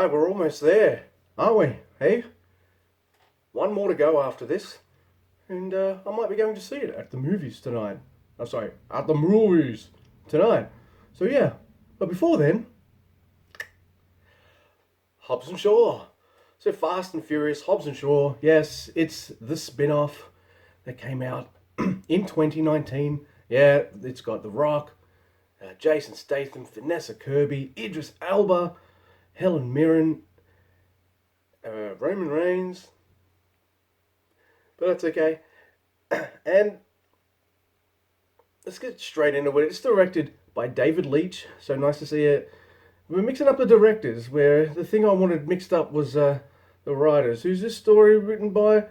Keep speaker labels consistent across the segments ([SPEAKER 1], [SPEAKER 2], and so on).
[SPEAKER 1] Alright, we're almost there, aren't we? Hey? One more to go after this. And I might be going to see it at the movies tonight. I'm sorry, at the movies tonight. So yeah, but before then, Hobbs and Shaw. So Fast and Furious, Hobbs and Shaw. Yes, it's the spin-off that came out in 2019. Yeah, it's got The Rock, Jason Statham, Vanessa Kirby, Idris Elba, Helen Mirren, Roman Reigns. But that's okay. And let's get straight into it. It's directed by David Leitch. So nice to see it. We're mixing up the directors, where the thing I wanted mixed up was the writers. Who's this story written by?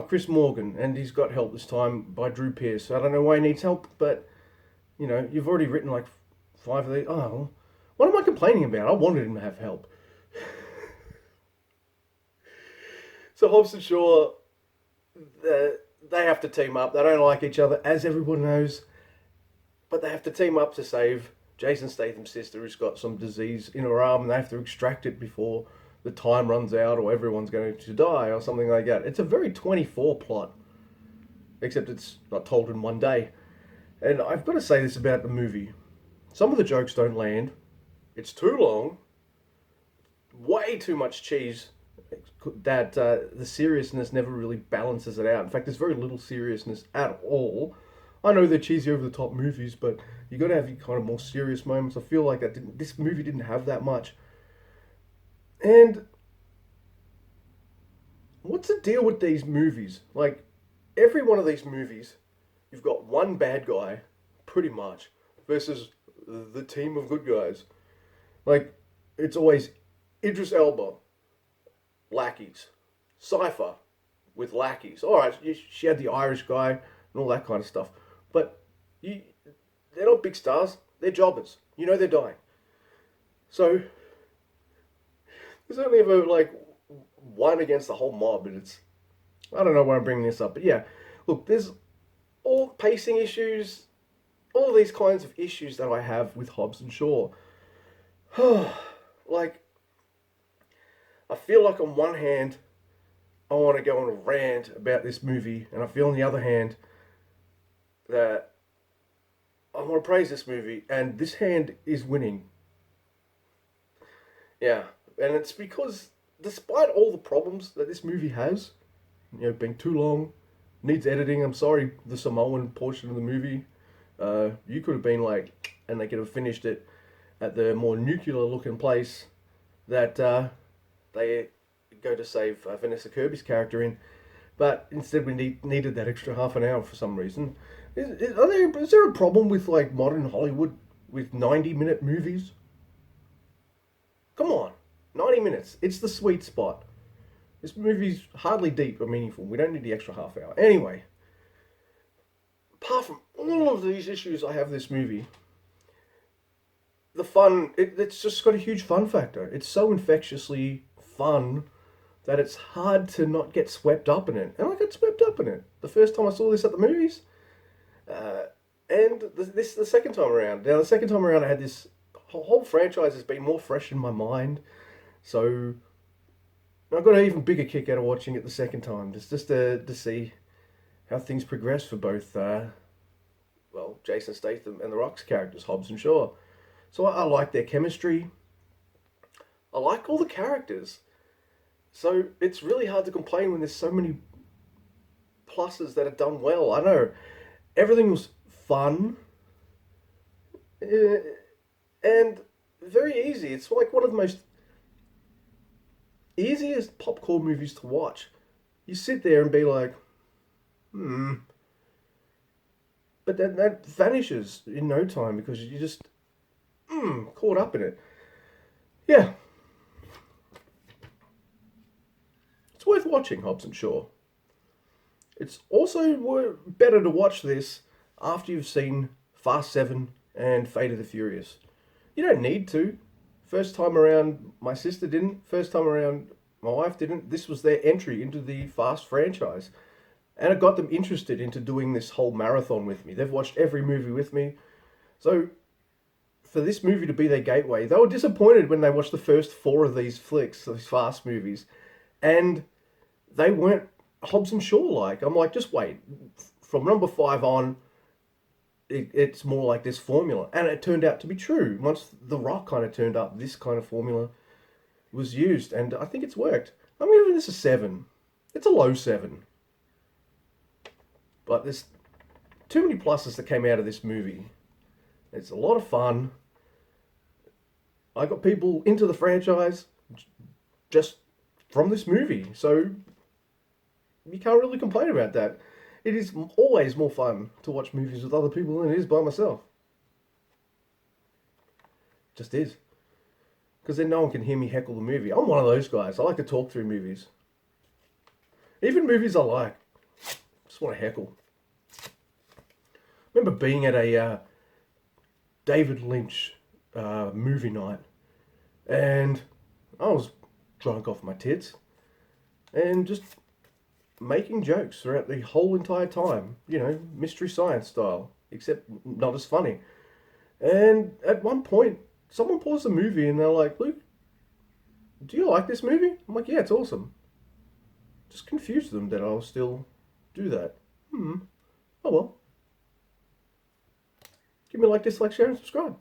[SPEAKER 1] Chris Morgan, and he's got help this time by Drew Pearce. I don't know why he needs help, but you know, you've already written like 5 of these. Oh, what am I complaining about? I wanted him to have help. So Hobbs and Shaw, they have to team up. They don't like each other, as everyone knows, but they have to team up to save Jason Statham's sister, who's got some disease in her arm, and they have to extract it before the time runs out or everyone's going to die or something like that. It's a very 24 plot, except it's not told in one day. And I've got to say this about the movie. Some of the jokes don't land. It's too long. Way too much cheese that the seriousness never really balances it out. In fact, there's very little seriousness at all. I know they're cheesy over the top movies, but you got to have your kind of more serious moments. I feel like this movie didn't have that much. And what's the deal with these movies? Like, every one of these movies, you've got one bad guy, pretty much, versus the team of good guys. Like, it's always Idris Elba, lackeys. Cypher, with lackeys. Alright, she had the Irish guy and all that kind of stuff. But they're not big stars, they're jobbers. You know they're dying. So, there's only ever like one against the whole mob, and it's, I don't know why I'm bringing this up, but yeah, look, there's all pacing issues, all these kinds of issues that I have with Hobbs and Shaw. Like, I feel like on one hand, I want to go on a rant about this movie, and I feel on the other hand that I want to praise this movie, and this hand is winning. Yeah. And it's because, despite all the problems that this movie has, you know, being too long, needs editing. I'm sorry, the Samoan portion of the movie. You could have been like, and they could have finished it at the more nuclear-looking place that they go to save Vanessa Kirby's character in. But instead, we needed that extra half an hour for some reason. Is there a problem with like modern Hollywood with 90-minute movies? Come on. 90 minutes. It's the sweet spot. This movie's hardly deep or meaningful. We don't need the extra half hour. Anyway, apart from all of these issues I have with this movie, the fun, it's just got a huge fun factor. It's so infectiously fun that it's hard to not get swept up in it. And I got swept up in it the first time I saw this at the movies. And the second time around. Now, the second time around, I had this whole franchise has been more fresh in my mind. So I got an even bigger kick out of watching it the second time, just to see how things progress for both, Jason Statham and The Rock's characters, Hobbs and Shaw. So I like their chemistry. I like all the characters. So it's really hard to complain when there's so many pluses that are done well. I know everything was fun and very easy. It's like one of the most easiest popcorn movies to watch. You sit there and be like, but then that vanishes in no time because you just caught up in it. Yeah. It's worth watching, Hobbs and Shaw. It's also better to watch this after you've seen Fast 7 and Fate of the Furious. You don't need to. First time around, my sister didn't. First time around, my wife didn't. This was their entry into the Fast franchise. And it got them interested into doing this whole marathon with me. They've watched every movie with me. So, for this movie to be their gateway. They were disappointed when they watched the first four of these flicks, these fast movies, and they weren't Hobbs and Shaw like. I'm like, just wait. From number 5 on, it's more like this formula. And it turned out to be true. Once The Rock kind of turned up, this kind of formula was used, and I think it's worked. I'm giving this a 7. It's a low 7. But there's too many pluses that came out of this movie. It's a lot of fun. I got people into the franchise just from this movie, so you can't really complain about that. It is always more fun to watch movies with other people than it is by myself. Just is. Because then no one can hear me heckle the movie. I'm one of those guys. I like to talk through movies. Even movies I like. Just want to heckle. I remember being at a David Lynch movie night, and I was drunk off my tits and just making jokes throughout the whole entire time, Mystery Science style, except not as funny. And at one point, someone paused the movie and they're like, "Luke, do you like this movie?" I'm like, "Yeah, it's awesome." Just confused them that I'll still do that. Oh well. Give me a like, dislike, share, and subscribe.